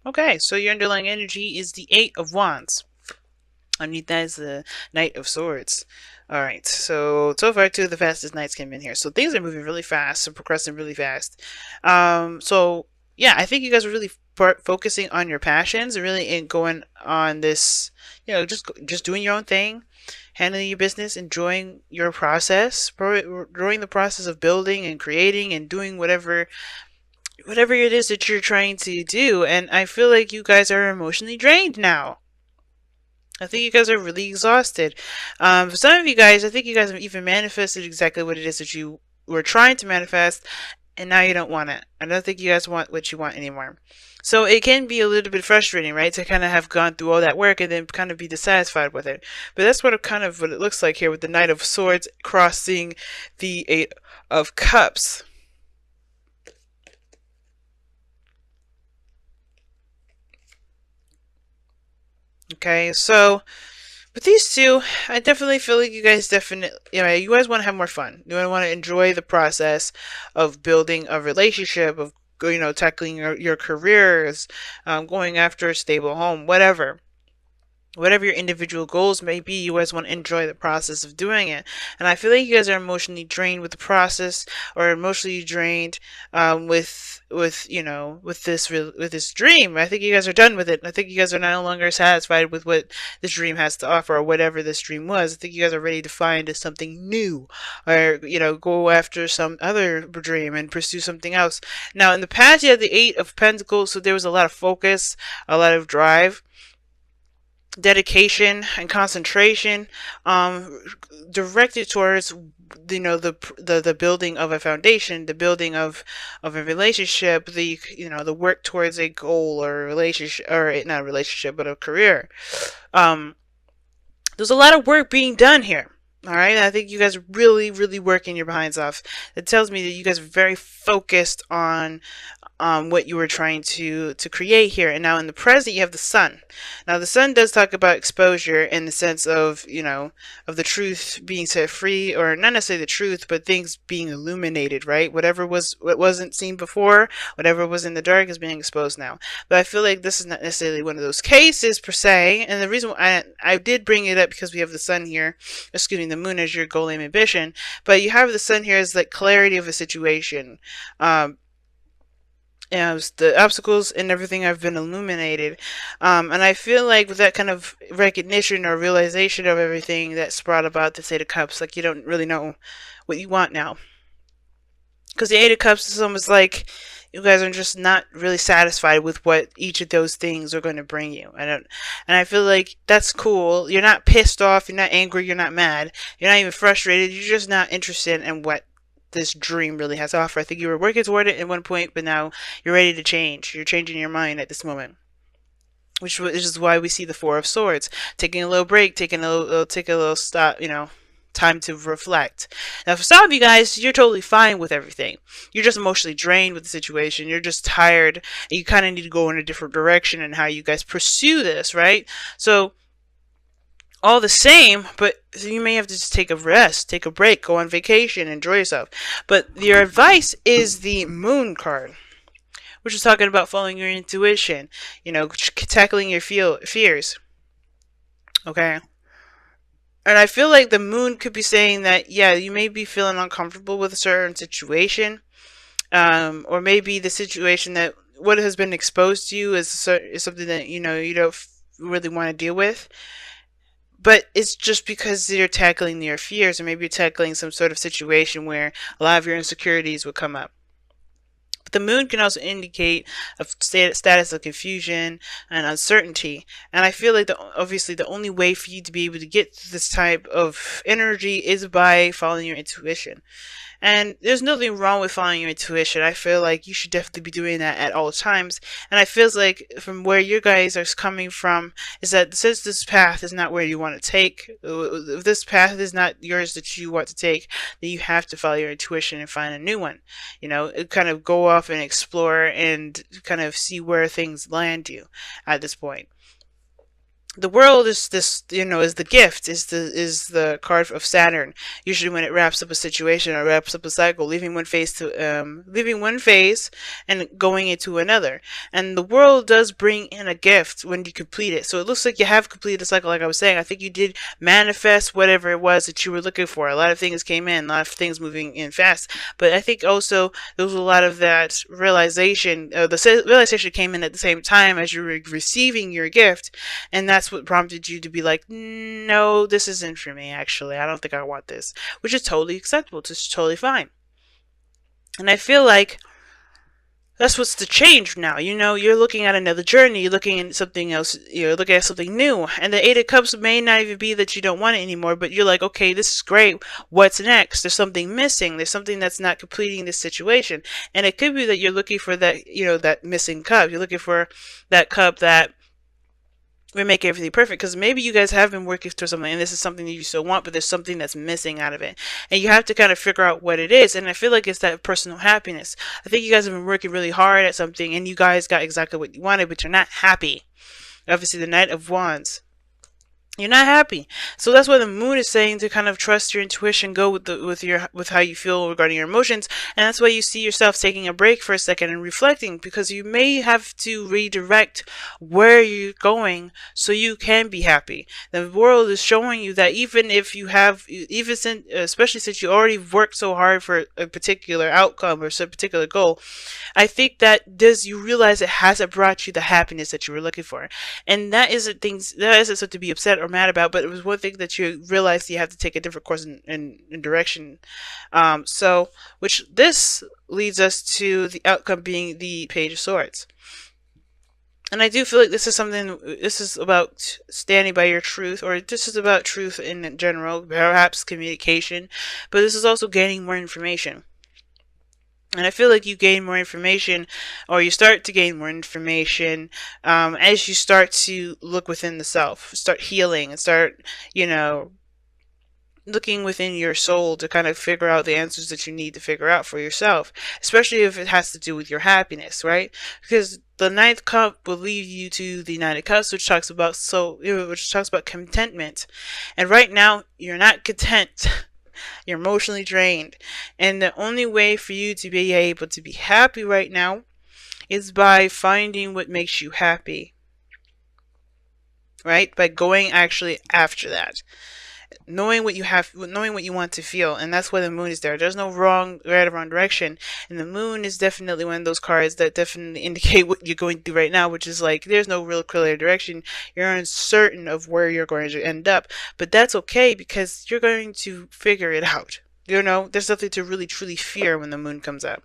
Okay, so your underlying energy is the Eight of Wands. Underneath that is the Knight of Swords. All right, so far two of the fastest knights came in here. So things are moving really fast and progressing really fast. So yeah, I think you guys are really focusing on your passions and really going on this, just doing your own thing, handling your business, enjoying your process, enjoying the process of building and creating and doing whatever it is that you're trying to do. And I feel like you guys are emotionally drained now. I think you guys are really exhausted. For some of you guys, I think you guys have even manifested exactly what it is that you were trying to manifest, and now you don't want it. I don't think you guys want what you want anymore. So it can be a little bit frustrating, right? To kind of have gone through all that work and then kind of be dissatisfied with it. But that's what it looks like here with the Knight of Swords crossing the Eight of Cups. Okay, so with these two, I definitely feel like you guys you guys want to have more fun. You want to enjoy the process of building a relationship, of tackling your careers, going after a stable home, whatever your individual goals may be. You guys want to enjoy the process of doing it. And I feel like you guys are emotionally drained with the process, or emotionally drained with this dream. I think you guys are done with it. I think you guys are no longer satisfied with what this dream has to offer, or whatever this dream was. I think you guys are ready to find something new, or go after some other dream and pursue something else. Now, in the past, you had the Eight of Pentacles, so there was a lot of focus, a lot of drive, dedication, and concentration, directed towards the building of a foundation, the building of a relationship, the work towards a goal, or a relationship, or not a relationship but a career. There's a lot of work being done here. All right, I think you guys are really, really working your behinds off. It tells me that you guys are very focused on what you were trying to create here. And now in the present, you have the sun. Now the sun does talk about exposure, in the sense of of the truth being set free, or not necessarily the truth, but things being illuminated, right? What wasn't seen before, whatever was in the dark, is being exposed now. But I feel like this is not necessarily one of those cases per se. And the reason why I did bring it up, because we have the sun here, excuse me, the moon as your goal, aim, ambition, but you have the sun here as like clarity of a situation. The obstacles and everything have been illuminated. And I feel like with that kind of recognition or realization of everything that's brought about the Eight of Cups, like you don't really know what you want now. Because the Eight of Cups is almost like you guys are just not really satisfied with what each of those things are going to bring you. And I feel like that's cool. You're not pissed off, you're not angry, you're not mad, you're not even frustrated, you're just not interested in what this dream really has to offer. I think you were working toward it at one point, but now you're ready to change. You're changing your mind at this moment, which is why we see the Four of Swords, taking a little break, take a little stop, time to reflect. Now, for some of you guys, you're totally fine with everything. You're just emotionally drained with the situation. You're just tired, and you kind of need to go in a different direction in how you guys pursue this, right? So all the same, but you may have to just take a rest, take a break, go on vacation, enjoy yourself. But your advice is the Moon card, which is talking about following your intuition, tackling your fears. Okay? And I feel like the Moon could be saying that, yeah, you may be feeling uncomfortable with a certain situation, or maybe the situation that what has been exposed to you is something that, you don't really want to deal with. But it's just because you're tackling your fears, or maybe you're tackling some sort of situation where a lot of your insecurities would come up. But the moon can also indicate a status of confusion and uncertainty. And I feel like obviously the only way for you to be able to get this type of energy is by following your intuition. And there's nothing wrong with following your intuition. I feel like you should definitely be doing that at all times. And I feel like from where you guys are coming from is that since this path is not where you want to take, if this path is not yours that you want to take, then you have to follow your intuition and find a new one. Kind of go off and explore and kind of see where things land you at this point. The world is this, is the gift, is the card of Saturn. Usually when it wraps up a situation or wraps up a cycle, leaving one phase and going into another. And the world does bring in a gift when you complete it. So it looks like you have completed the cycle. Like I was saying, I think you did manifest whatever it was that you were looking for. A lot of things came in, a lot of things moving in fast. But I think also there was a lot of that realization. Realization came in at the same time as you were receiving your gift, and that's what prompted you to be like, no, this isn't for me, actually. I don't think I want this. Which is totally acceptable. It's totally fine. And I feel like that's what's the change now. You're looking at another journey. You're looking at something else. You're looking at something new. And the Eight of Cups may not even be that you don't want it anymore, but you're like, okay, this is great. What's next? There's something missing. There's something that's not completing this situation. And it could be that you're looking for that missing cup. You're looking for that cup that we make everything perfect, because maybe you guys have been working towards something and this is something that you still want, but there's something that's missing out of it, and you have to kind of figure out what it is. And I feel like it's that personal happiness. I think you guys have been working really hard at something and you guys got exactly what you wanted, but you're not happy. Obviously the Knight of Wands, you're not happy. So that's why the moon is saying to kind of trust your intuition, go with how you feel regarding your emotions. And that's why you see yourself taking a break for a second and reflecting, because you may have to redirect where you're going so you can be happy. The world is showing you that even if you have, especially since you already worked so hard for a particular outcome or some particular goal, I think that you realize it hasn't brought you the happiness that you were looking for. And that isn't something to be upset or mad about, but it was one thing that you realized you have to take a different course in direction. Which this leads us to the outcome being the Page of Swords. And I do feel like this is about standing by your truth, or this is about truth in general, perhaps communication, but this is also gaining more information. And I feel like you gain more information, or you start to gain more information, as you start to look within the self, start healing, and start, looking within your soul to kind of figure out the answers that you need to figure out for yourself, especially if it has to do with your happiness, right? Because the Ninth Cup will lead you to the Nine of Cups, which talks about contentment. And right now, you're not content. You're emotionally drained. And the only way for you to be able to be happy right now is by finding what makes you happy. Right? By going actually after that. Knowing what you want to feel. And that's why the moon is there. There's no right or wrong direction. And the moon is definitely one of those cards that definitely indicate what you're going through right now, which is like, there's no real clear direction. You're uncertain of where you're going to end up. But that's okay, because you're going to figure it out. There's nothing to really truly fear when the moon comes out.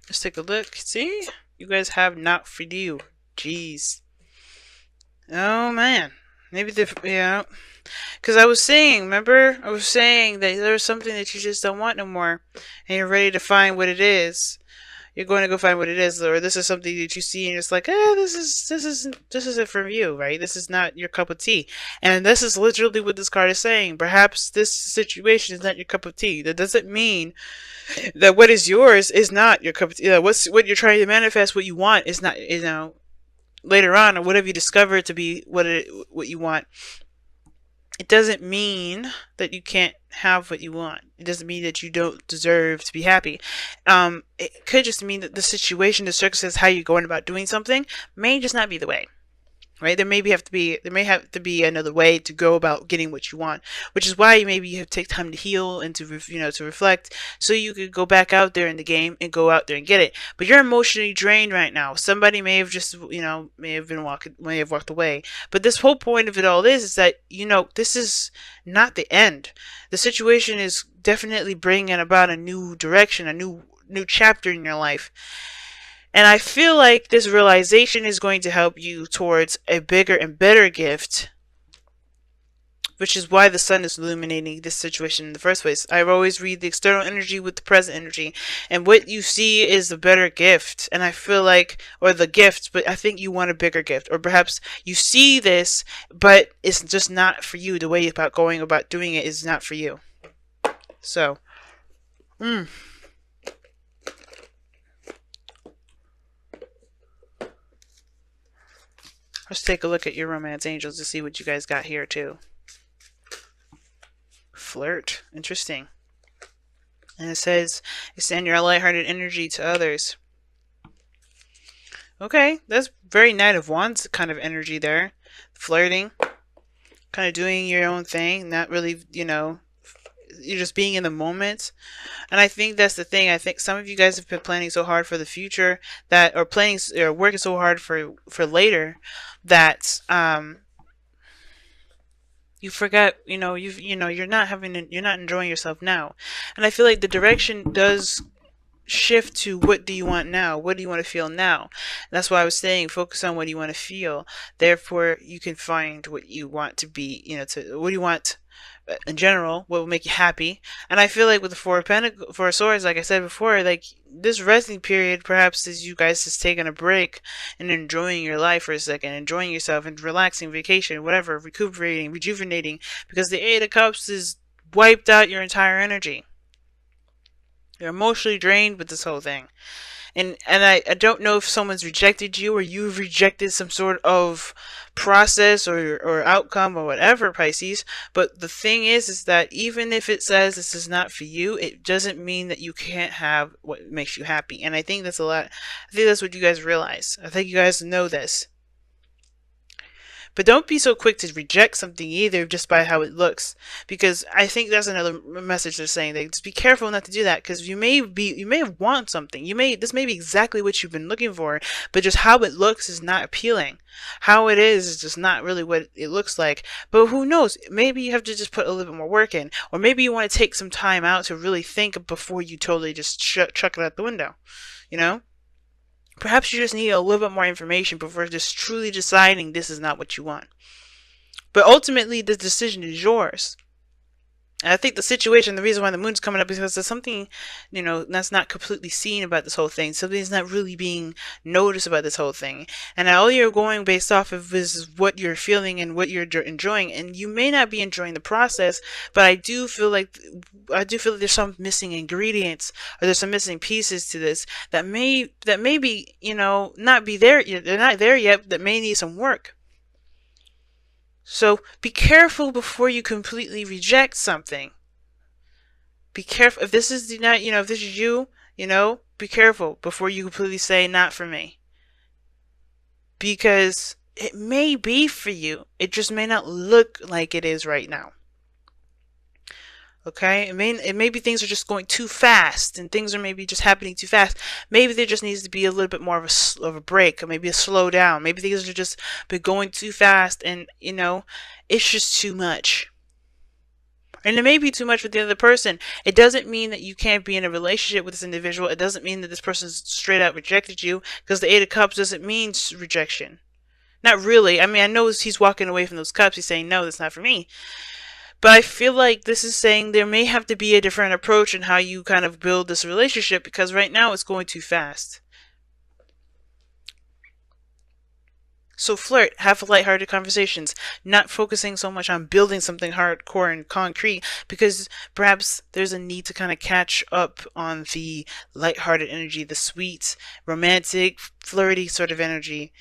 Let's take a look. See? You guys have not for you. Jeez. Oh, man. Maybe because I was saying, remember? I was saying that there's something that you just don't want no more. And you're ready to find what it is. You're going to go find what it is, or this is something that you see and it's like, this isn't from you, right? This is not your cup of tea. And this is literally what this card is saying. Perhaps this situation is not your cup of tea. That doesn't mean that what is yours is not your cup of tea. What you're trying to manifest, what you want, is not, later on, or whatever you discover to be what you want. It doesn't mean that you can't have what you want. It doesn't mean that you don't deserve to be happy. It could just mean that the situation, the circumstances, how you're going about doing something may just not be the way. Right? There may have to be another way to go about getting what you want, which is why maybe you have to take time to heal and to reflect, so you could go back out there in the game and go out there and get it. But you're emotionally drained right now. Somebody may have just may have walked away. But this whole point of it all is that this is not the end. The situation is definitely bringing about a new direction, a new chapter in your life. And I feel like this realization is going to help you towards a bigger and better gift which is why the sun is illuminating this situation in the first place. I always read the external energy with the present energy, and what you see is the better gift. And I feel like, or the gift, but I think you want a bigger gift, or perhaps you see this, but it's just not for you. The way about going about doing it is not for you. So, let's take a look at your romance angels to see what you guys got here too. Flirt. Interesting. And it says, extend your lighthearted energy to others. Okay, that's very Knight of Wands kind of energy there. Flirting. Kind of doing your own thing. Not really, you're just being in the moment. And I think that's the thing. I think some of you guys have been planning so hard for the future that, or planning, or working so hard for later that, you forget, you're not enjoying yourself now. And I feel like the direction does shift to what do you want now? What do you want to feel now? And that's why I was saying focus on what you want to feel. Therefore, you can find what you want to be, what do you want in general, what will make you happy. And I feel like with the Four of Swords, like I said before, like this resting period perhaps is you guys just taking a break and enjoying your life for a second, enjoying yourself and relaxing, vacation, whatever, recuperating, rejuvenating, because the Eight of Cups is wiped out your entire energy. You're emotionally drained with this whole thing. And I don't know if someone's rejected you or you've rejected some sort of process or outcome or whatever, Pisces. But the thing is that even if it says this is not for you, it doesn't mean that you can't have what makes you happy. And I think that's a lot. I think that's what you guys realize. I think you guys know this. But don't be so quick to reject something either just by how it looks, because I think that's another message they're saying. They just be careful not to do that, because you may want something. This may be exactly what you've been looking for, but just how it looks is not appealing. How it is just not really what it looks like. But who knows? Maybe you have to just put a little bit more work in, or maybe you want to take some time out to really think before you totally just chuck it out the window. Perhaps you just need a little bit more information before just truly deciding this is not what you want. But ultimately, the decision is yours. And I think the situation, the reason why the moon's coming up is because there's something, that's not completely seen about this whole thing. Something's not really being noticed about this whole thing. And all you're going based off of is what you're feeling and what you're enjoying. And you may not be enjoying the process, but I do feel like there's some missing ingredients, or there's some missing pieces to this that may be, not be there. They're not there yet. That may need some work. So be careful before you completely reject something. Be careful. If this is if this is you, be careful before you completely say not for me. Because it may be for you. It just may not look like it is right now. Okay, it may be things are just going too fast, and things are maybe just happening too fast. Maybe there just needs to be a little bit more of a break, or maybe a slow down. Maybe things are just been going too fast, and it's just too much. And it may be too much with the other person. It doesn't mean that you can't be in a relationship with this individual. It doesn't mean that this person's straight out rejected you, because the Eight of Cups doesn't mean rejection. Not really. I mean, I know he's walking away from those cups. He's saying, no, that's not for me. But I feel like this is saying there may have to be a different approach in how you kind of build this relationship, because right now it's going too fast. So flirt, have lighthearted conversations, not focusing so much on building something hardcore and concrete, because perhaps there's a need to kind of catch up on the lighthearted energy, the sweet, romantic, flirty sort of energy.